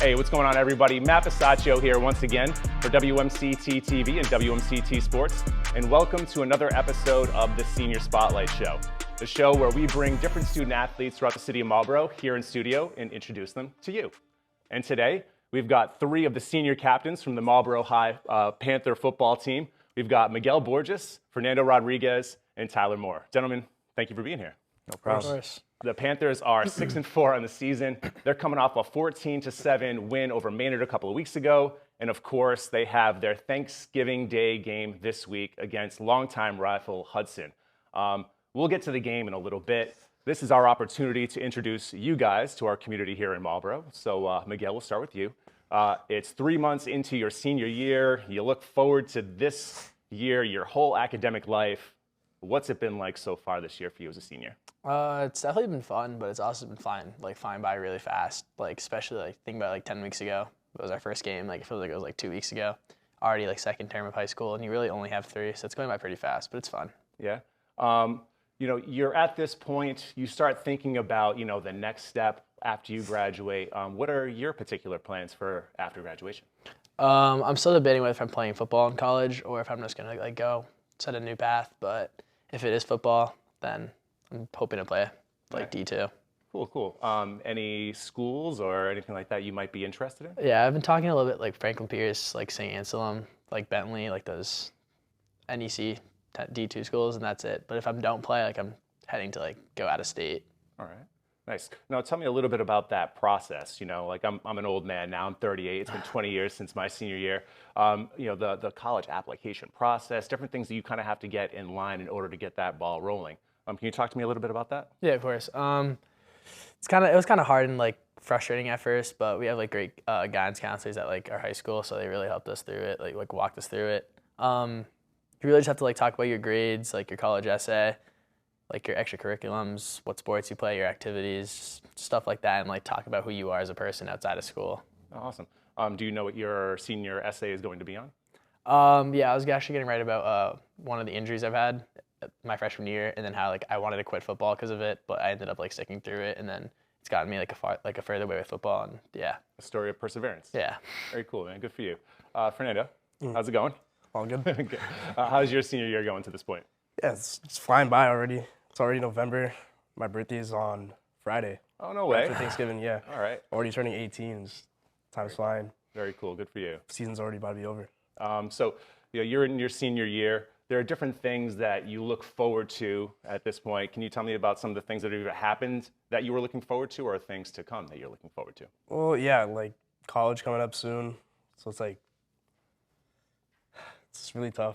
Hey, what's going on, everybody? Matt Besachio here once again for WMCT-TV and WMCT Sports, and welcome to another episode of the Senior Spotlight Show, the show where we bring different student athletes throughout the city of Marlboro here in studio and introduce them to you. And today, we've got three of the senior captains from the Marlboro High Panther football team. We've got Miguel Borges, Fernando Rodrigues, and Tyler Moore. Gentlemen, thank you for being here. No problem. The Panthers are 6-4 on the season. They're coming off a 14-7 win over Maynard a couple of weeks ago. And of course, they have their Thanksgiving Day game this week against longtime rival Hudson. We'll get to the game in a little bit. This is our opportunity to introduce you guys to our community here in Marlboro. So Miguel, we'll start with you. It's 3 months into your senior year. You look forward to this year, your whole academic life. What's it been like so far this year for you as a senior? It's definitely been fun, but it's also been flying by really fast. Especially think about 10 weeks ago. It was our first game. It feels like it was 2 weeks ago. Already second term of high school, and you really only have 3, so it's going by pretty fast, but it's fun. Yeah. You're at this point. You start thinking about the next step after you graduate. What are your particular plans for after graduation? I'm still debating whether if I'm playing football in college or if I'm just gonna go set a new path. But if it is football, then I'm hoping to play D2. Cool. Any schools or anything like that you might be interested in? Yeah, I've been talking a little bit Franklin Pierce, St. Anselm, Bentley, those NEC D2 schools, and that's it. But if I don't play, I'm heading to go out of state. All right. Nice. Now tell me a little bit about that process. I'm an old man now. I'm 38. It's been 20 years since my senior year. The college application process, different things that you kind of have to get in line in order to get that ball rolling. Can you talk to me a little bit about that? Yeah, of course. It was kind of hard and frustrating at first, but we have great guidance counselors at our high school, so they really helped us through it, walked us through it. You really just have to talk about your grades, your college essay, your extracurriculums, what sports you play, your activities, stuff like that, and talk about who you are as a person outside of school. Awesome. Do you know what your senior essay is going to be on? Yeah, I was actually getting right about one of the injuries I've had my freshman year, and then how I wanted to quit football because of it, but I ended up sticking through it, and then it's gotten me a further way with football, and yeah. A story of perseverance. Yeah. Very cool, man. Good for you. Fernando, how's it going? All good. Good. How's your senior year going to this point? Yeah, it's flying by already. It's already November. My birthday is on Friday. Oh, no way. After Thanksgiving, yeah. All right. Already turning 18. Time's flying. Very cool. Good for you. Season's already about to be over. So you're in your senior year. There are different things that you look forward to at this point. Can you tell me about some of the things that have happened that you were looking forward to, or things to come that you're looking forward to? Well, yeah, college coming up soon. So it's really tough,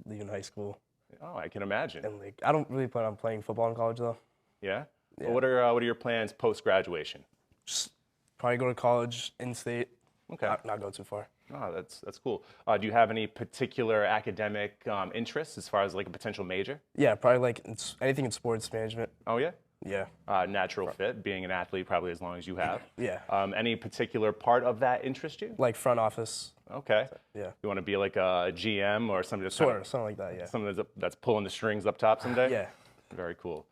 leaving high school. Oh, I can imagine. And I don't really plan on playing football in college though. Yeah? Yeah. Well, what are your plans post-graduation? Just probably go to college in state. Okay. Not go too far. Oh, that's cool. Do you have any particular academic interests as far as a potential major? Yeah, probably anything in sports management. Oh, yeah? Yeah. Natural fit, being an athlete probably as long as you have. Yeah. Any particular part of that interest you? Front office. Okay. Yeah. You want to be a GM or somebody that's Something like that, yeah. Something that's pulling the strings up top someday? Yeah. Very cool.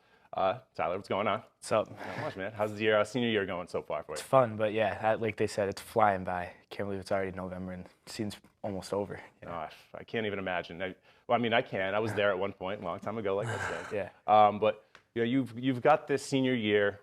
Tyler, what's going on? What's up? Not much, man. How's your senior year going so far for you? It's fun, but yeah, like they said, it's flying by. Can't believe it's already November and the season's almost over. Oh, I can't even imagine. I can. I was there at one point, a long time ago, like I said. Yeah. But you've got this senior year.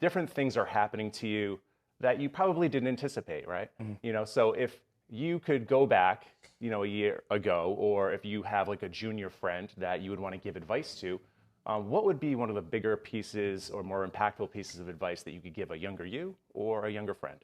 Different things are happening to you that you probably didn't anticipate, right? Mm-hmm. So if you could go back, a year ago, or if you have a junior friend that you would want to give advice to, what would be one of the bigger pieces or more impactful pieces of advice that you could give a younger you or a younger friend?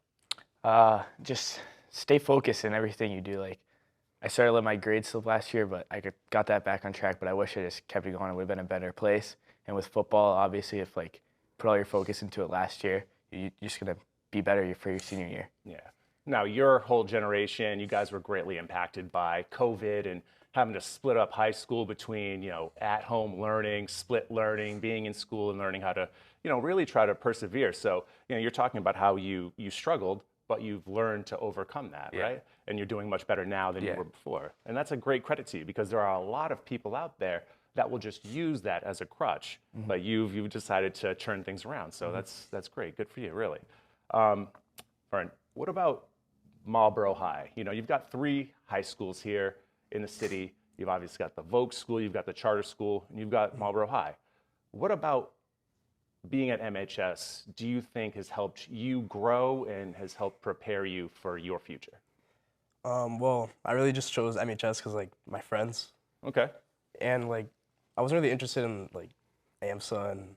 Just stay focused in everything you do. I started letting my grades slip last year, but I got that back on track, but I wish I just kept it going. It would have been a better place. And with football, obviously, if put all your focus into it last year, you're just going to be better for your senior year. Yeah. Now, your whole generation, you guys were greatly impacted by COVID and having to split up high school between, at-home learning, split learning, being in school and learning how to, really try to persevere. So, you're talking about how you struggled, but you've learned to overcome that, right? And you're doing much better now than you were before. And that's a great credit to you because there are a lot of people out there that will just use that as a crutch, but you've decided to turn things around. So that's great. Good for you, really. Fern, what about Marlboro High? You know, you've got 3 high schools here in the city. You've obviously got the Vogue School, you've got the Charter School, and you've got Marlboro High. What about being at MHS, do you think has helped you grow and has helped prepare you for your future? Well, I really just chose MHS because like my friends, Okay. and like I wasn't really interested in like AMSA and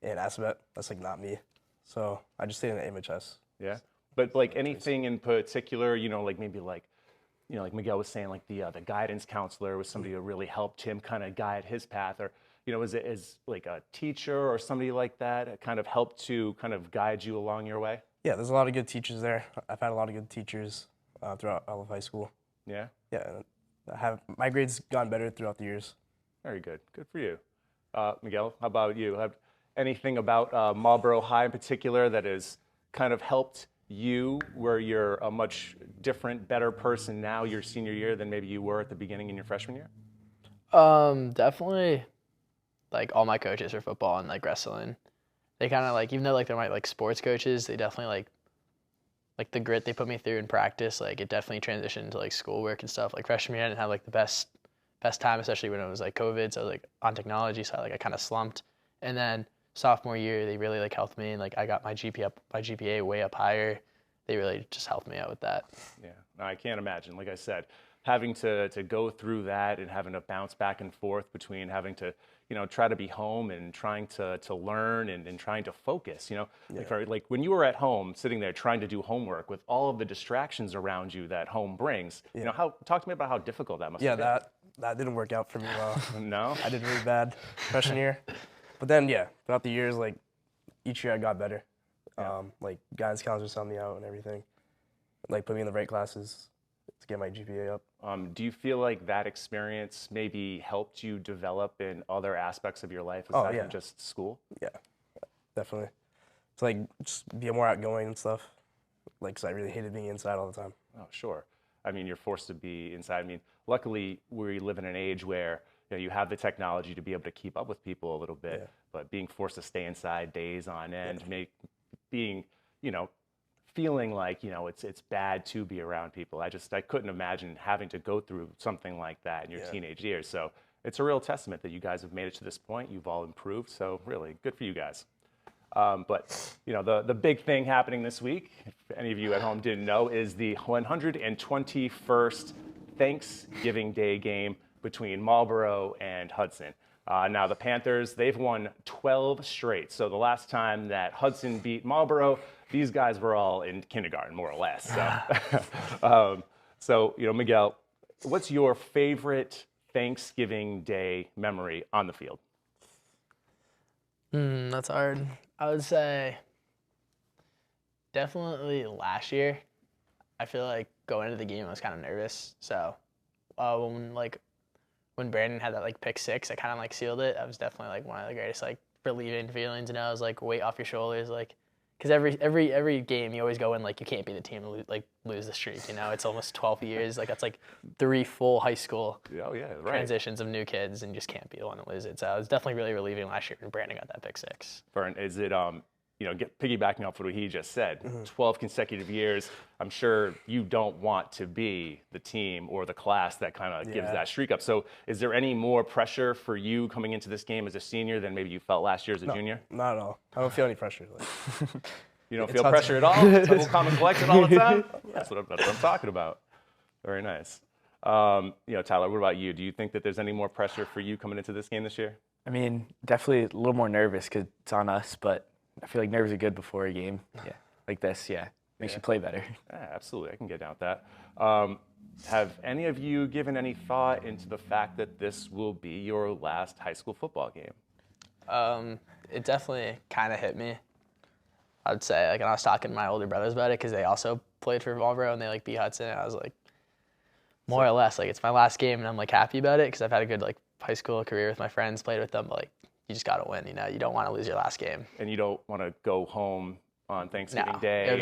ASVET. That's like not me. So I just stayed in MHS. Yeah. But like anything in particular, you know, like maybe like, you know, like Miguel was saying, like the guidance counselor was somebody who really helped him kind of guide his path, or, you know, is like a teacher or somebody like that kind of helped to kind of guide you along your way? Yeah, there's a lot of good teachers there. I've had a lot of good teachers throughout all of high school. Yeah. Yeah, and my grades gotten better throughout the years. Very good. Good for you. Miguel, how about you? Have anything about Marlboro High in particular that has kind of helped you where you're a much different, better person now your senior year than maybe you were at the beginning in your freshman year? Definitely, like all my coaches for football and like wrestling, they kind of like, even though like they're my like sports coaches, they definitely like the grit they put me through in practice, like it definitely transitioned to like schoolwork and stuff. Like freshman year, I didn't have like the best time, especially when it was like COVID. So I was like on technology, so I kind of slumped. And then sophomore year, they really like helped me, and like I got my GPA way up higher. They really just helped me out with that. Yeah, no, I can't imagine. Like I said, having to go through that and having to bounce back and forth between having to, you know, try to be home and trying to learn and trying to focus, you know, like when you were at home sitting there trying to do homework with all of the distractions around you that home brings, you know, talk to me about how difficult that must have been. Yeah, that didn't work out for me well. No? I did really bad freshman year. But then, yeah, throughout the years, like, each year I got better. Like, guidance counselors helped me out and everything. Like, put me in the right classes to get my GPA up. Do you feel like that experience maybe helped you develop in other aspects of your life aside from just school? Yeah, definitely. To, like, just be more outgoing and stuff. Like, 'cause I really hated being inside all the time. Oh, sure. I mean, you're forced to be inside. I mean, luckily, we live in an age where you have the technology to be able to keep up with people a little bit, but being forced to stay inside days on end, being, you know, feeling like, you know, it's bad to be around people. I couldn't imagine having to go through something like that in your teenage years. So it's a real testament that you guys have made it to this point. You've all improved. So really good for you guys. But, you know, the big thing happening this week, if any of you at home didn't know, is the 121st Thanksgiving Day game between Marlboro and Hudson. Now, the Panthers, they've won 12 straight. So the last time that Hudson beat Marlboro, these guys were all in kindergarten, more or less. So, so you know, Miguel, what's your favorite Thanksgiving Day memory on the field? That's hard. I would say definitely last year. I feel like going into the game, I was kind of nervous. So when Brandon had that like pick 6, I kind of like sealed it. That was definitely like one of the greatest like relieving feelings. You know, it was like weight off your shoulders, like because every game you always go in like you can't be the team to lose the streak. You know, it's almost 12 years. Like that's like 3 full high school transitions of new kids, and you just can't be the one to lose it. So it was definitely really relieving last year when Brandon got that pick 6. Fern, is it you know, piggybacking off what he just said, 12 consecutive years, I'm sure you don't want to be the team or the class that kind of gives that streak up. So is there any more pressure for you coming into this game as a senior than maybe you felt last year as a junior? Not at all. I don't feel any pressure. You don't feel pressure at all? Total common collection all the time? That's what I'm talking about. Very nice. You know, Tyler, what about you? Do you think that there's any more pressure for you coming into this game this year? I mean, definitely a little more nervous because it's on us, but I feel like nerves are good before a game. Yeah, like this, makes you play better. Yeah, absolutely, I can get down with that. Have any of you given any thought into the fact that this will be your last high school football game? It definitely kind of hit me. I'd say, like, and I was talking to my older brothers about it because they also played for Marlboro and they like beat Hudson. And I was like, more or less, like it's my last game, and I'm like happy about it because I've had a good like high school career with my friends, played with them, but like you just gotta win. You know, you don't want to lose your last game. And you don't want to go home on Thanksgiving Day and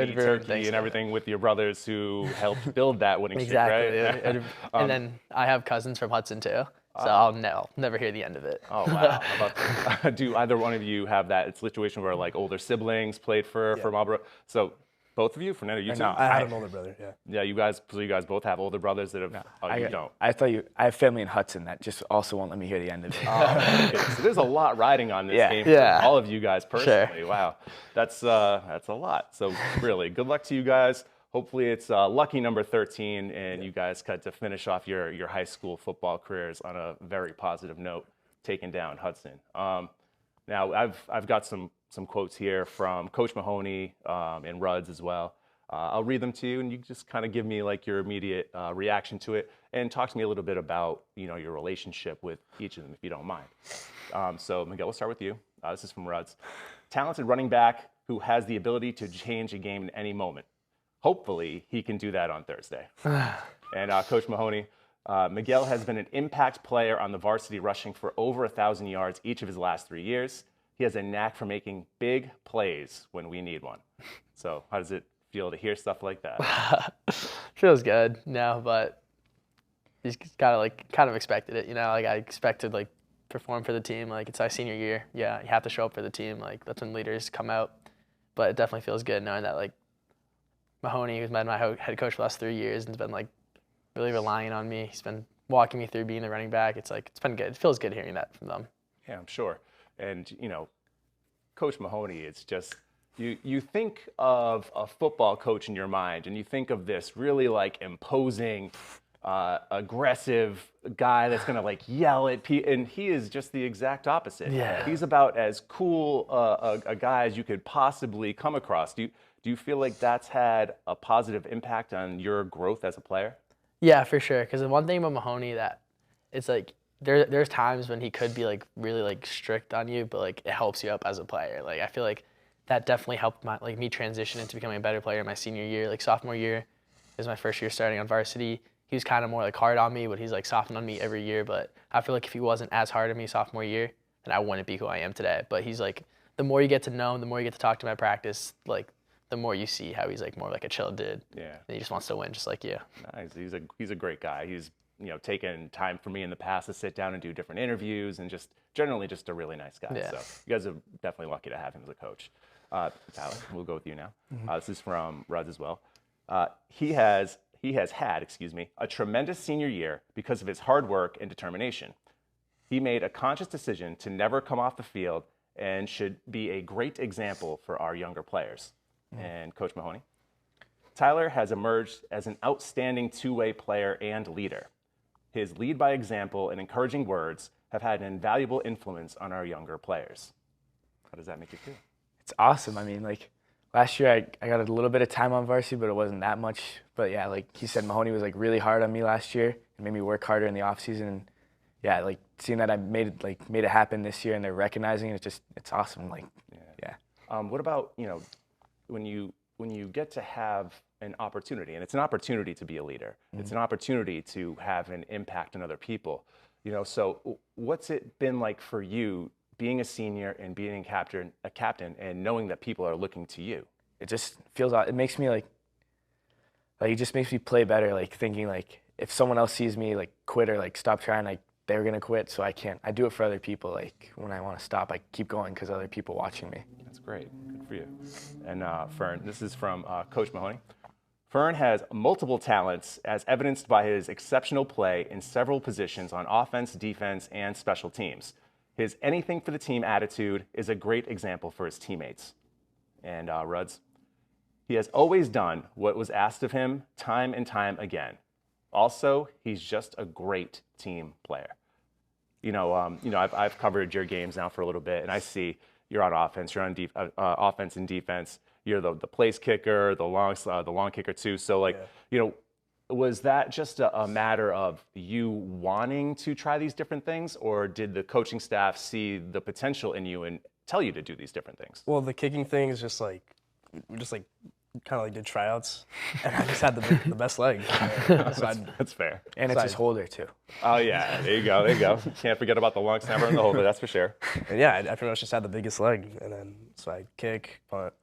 eat turkey and everything with your brothers who helped build that winning streak, right? Exactly. And then I have cousins from Hudson too. So I'll never hear the end of it. Oh, wow. How about do either one of you have that situation where like older siblings played for Marlboro? So Both of you? Fernando, you Or too? no, I had an older brother. Yeah. Yeah, you guys both have older brothers that have. Oh, you don't. I thought I have family in Hudson that just also won't let me hear the end of it. Okay, so there's a lot riding on this Yeah. game Yeah. for all of you guys personally. Wow, that's a lot. So really, good luck to you guys. Hopefully, it's lucky number 13, and you guys got to finish off your high school football careers on a very positive note, taking down Hudson. Now, I've got some quotes here from Coach Mahoney and Ruds as well. I'll read them to you, and you just kind of give me like your immediate reaction to it, and talk to me a little bit about your relationship with each of them, if you don't mind. So Miguel, we'll start with you. This is from Ruds. Talented running back who has the ability to change a game in any moment. Hopefully, he can do that on Thursday. And Coach Mahoney, Miguel has been an impact player on the varsity, rushing for over 1,000 yards each of his last 3 years. He has a knack for making big plays when we need one. So how does it feel to hear stuff like that? Feels good, but he's kind of expected it. Like I expected perform for the team. Like it's our senior year. Yeah, you have to show up for the team. Like that's when leaders come out. But it definitely feels good knowing that Mahoney, who's been my head coach for the last 3 years and has been really relying on me. He's been walking me through being the running back. It's been good. It feels good hearing that from them. Yeah, I'm sure. And Coach Mahoney, it's just you think of a football coach in your mind, and you think of this really imposing, aggressive guy that's gonna yell at people, and he is just the exact opposite. Yeah. He's about as cool a guy as you could possibly come across. Do you feel like that's had a positive impact on your growth as a player? Yeah, for sure. Because the one thing about Mahoney that it's there's times when he could be really strict on you, but it helps you up as a player. I feel like that definitely helped me transition into becoming a better player my senior year. Sophomore year is my first year starting on varsity. He was kind of more hard on me, but he's softened on me every year. But I feel like if he wasn't as hard on me sophomore year, then I wouldn't be who I am today. But he's the more you get to know him, the more you get to talk to him at practice, the more you see how he's more a chill dude. Yeah. And he just wants to win, just like you. Nice. He's a great guy. He's taken time for me in the past to sit down and do different interviews, and just generally just a really nice guy. Yeah. So you guys are definitely lucky to have him as a coach. Tyler, we'll go with you now. This is from Ruds as well. He has had a tremendous senior year because of his hard work and determination. He made a conscious decision to never come off the field and should be a great example for our younger players. And Coach Mahoney. Tyler has emerged as an outstanding two-way player and leader. His lead by example and encouraging words have had an invaluable influence on our younger players. How does that make you feel? It's awesome. I mean, last year I got a little bit of time on varsity, but it wasn't that much. But yeah, he said, Mahoney was really hard on me last year and made me work harder in the off season. And yeah, seeing that I made it happen this year and they're recognizing it, it's awesome. Yeah. What about when you get to have an opportunity, and it's an opportunity to be a leader. Mm-hmm. It's an opportunity to have an impact on other people. So what's it been like for you being a senior and being a captain and knowing that people are looking to you? It just feels, it makes me it just makes me play better, thinking if someone else sees me quit or stop trying, they're gonna quit, so I can't. I do it for other people. When I want to stop, I keep going because other people watching me. That's great. Good for you. And Fern, this is from Coach Mahoney. Fern has multiple talents as evidenced by his exceptional play in several positions on offense, defense, and special teams. His anything for the team attitude is a great example for his teammates. And Ruds, he has always done what was asked of him time and time again. Also, he's just a great team player. I've covered your games now for a little bit, and I see you're on offense, you're on offense and defense. You're the place kicker, the long kicker too. So was that just a matter of you wanting to try these different things, or did the coaching staff see the potential in you and tell you to do these different things? Well, the kicking thing is just we just kind of did tryouts, and I just had the best leg. That's fair. And it's his holder too. Oh yeah, there you go. Can't forget about the long snapper and the holder. That's for sure. And yeah, I pretty much just had the biggest leg, and then so I kick, punt,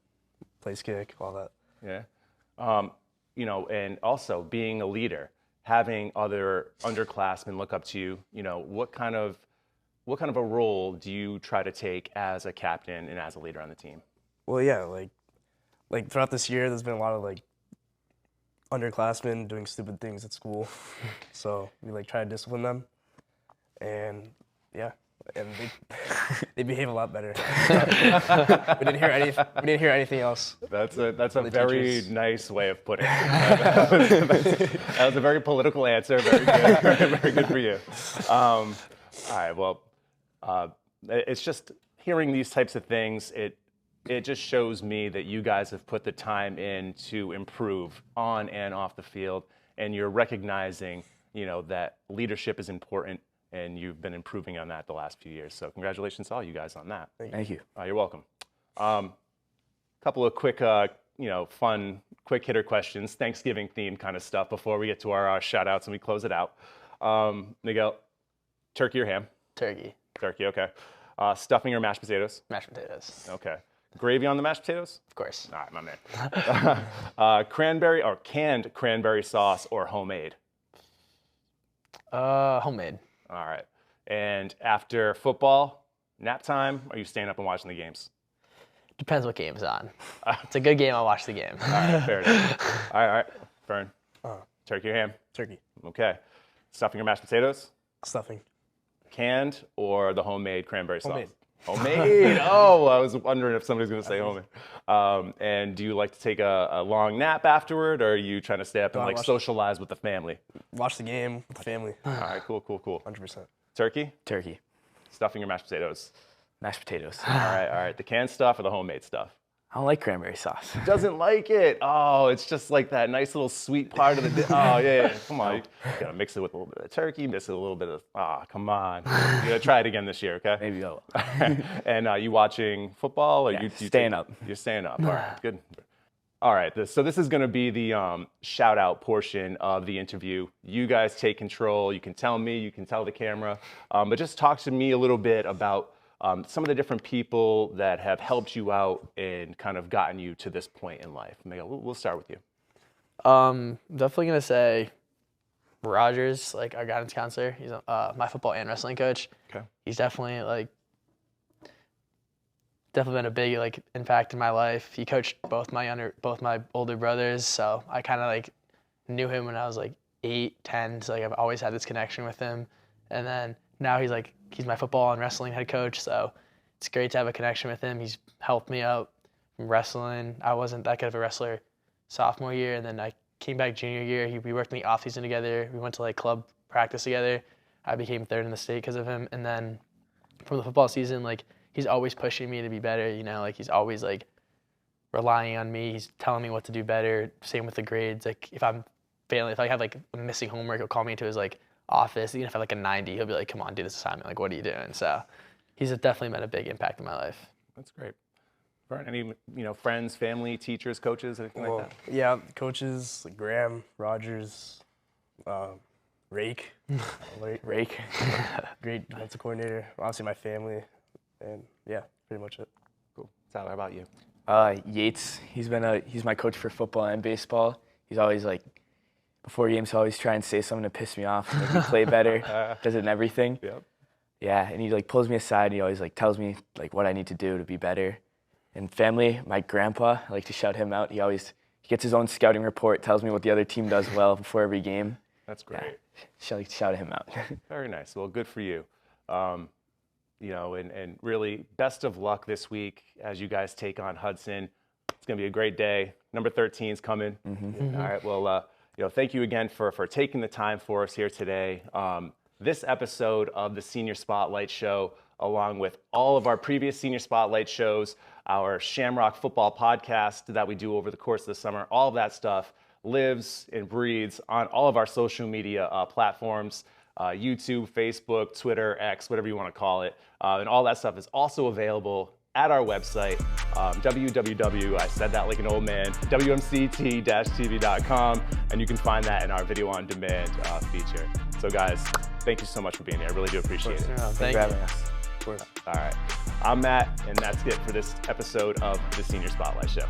place kick, all that. Yeah. And also being a leader, having other underclassmen look up to you. What kind of a role do you try to take as a captain and as a leader on the team? Well, yeah, like throughout this year, there's been a lot of like underclassmen doing stupid things at school. So we like try to discipline them, and yeah, and they behave a lot better. We didn't hear anything else. That's a the very teachers. nice way of putting it. That was a very political answer. Very good, very good for you. All right. Well, it's just hearing these types of things. It just shows me that you guys have put the time in to improve on and off the field, and you're recognizing, that leadership is important, and you've been improving on that the last few years. So congratulations to all you guys on that. Thank you. You're welcome. Couple of quick, fun, quick hitter questions, Thanksgiving themed kind of stuff before we get to our shout outs and we close it out. Miguel, turkey or ham? Turkey, Turkey, okay. Stuffing or mashed potatoes? mashed potatoes, Okay. Gravy on the mashed potatoes? of course. All right, my man. Cranberry or canned cranberry sauce or homemade? Homemade. All right. And after football, nap time, or are you staying up and watching the games? Depends what game's on. If it's a good game, I'll watch the game. All right, fair enough. All right. Fern, turkey or ham? Turkey, Okay. Stuffing or mashed potatoes? stuffing, Canned or the homemade cranberry sauce? Homemade. Homemade? Oh, I was wondering if somebody's going to say homemade. And do you like to take a long nap afterward, or are you trying to stay up and I like watch- socialize with the family? watch the game with the family. All right, cool. 100%. Turkey? Turkey, Stuffing or mashed potatoes? mashed potatoes. All right. The canned stuff or the homemade stuff? I don't like cranberry sauce. Doesn't like it. Oh, it's just like that nice little sweet part of the dish. Oh, yeah. Come on. You gotta mix it with a little bit of turkey, mix it with a little bit of, come on. You gotta try it again this year, okay? Maybe I'll. And you watching football? Or Yeah, you staying up. You're staying up. All right, good. All right, so this is gonna be the shout out portion of the interview. You guys take control. You can tell me, you can tell the camera, but just talk to me a little bit about some of the different people that have helped you out and kind of gotten you to this point in life. Miguel, we'll start with you. Definitely gonna say Rodrigues, like our guidance counselor. He's my football and wrestling coach. Okay. He's definitely been a big impact in my life. He coached both my older brothers, so I kind of knew him when I was 8, 10. So I've always had this connection with him, and then now he's my football and wrestling head coach. So it's great to have a connection with him. He's helped me out from wrestling. I wasn't that good of a wrestler sophomore year, and then I came back junior year. We worked in the off season together. We went to club practice together. I became third in the state because of him. And then from the football season, he's always pushing me to be better. He's always relying on me. He's telling me what to do better. Same with the grades. If I'm failing, if I have missing homework, he'll call me into his office. Even if I have a 90, he'll be like, "Come on, do this assignment. What are you doing?" So he's definitely been a big impact in my life. That's great. Vern, any friends, family, teachers, coaches, anything like that? Yeah, coaches like Graham, Rogers, Rake, Rake. great defensive coordinator. Obviously my family, and yeah, pretty much it. Cool. Tyler, how about you? Yates. He's my coach for football and baseball. He's always before games, he'll always try and say something to piss me off, make me play better. Does it in everything. Yep. Yeah, and he pulls me aside. And he always tells me what I need to do to be better. And family, my grandpa, I like to shout him out. He gets his own scouting report, tells me what the other team does well before every game. That's great. Yeah, shout him out. Very nice. Well, good for you. And really best of luck this week as you guys take on Hudson. It's going to be a great day. Number 13 is coming. Mm-hmm. All right. Well, thank you again for taking the time for us here today. This episode of the Senior Spotlight Show, along with all of our previous Senior Spotlight shows, our Shamrock Football podcast that we do over the course of the summer, all of that stuff lives and breathes on all of our social media platforms, YouTube, Facebook, Twitter, X, whatever you want to call it. And all that stuff is also available at our website, I said that like an old man, WMCT-TV.com, and you can find that in our video on demand feature. So guys, thank you so much for being here. I really do appreciate it. Thank you. having us. All right. I'm Matt, and that's it for this episode of the Senior Spotlight Show.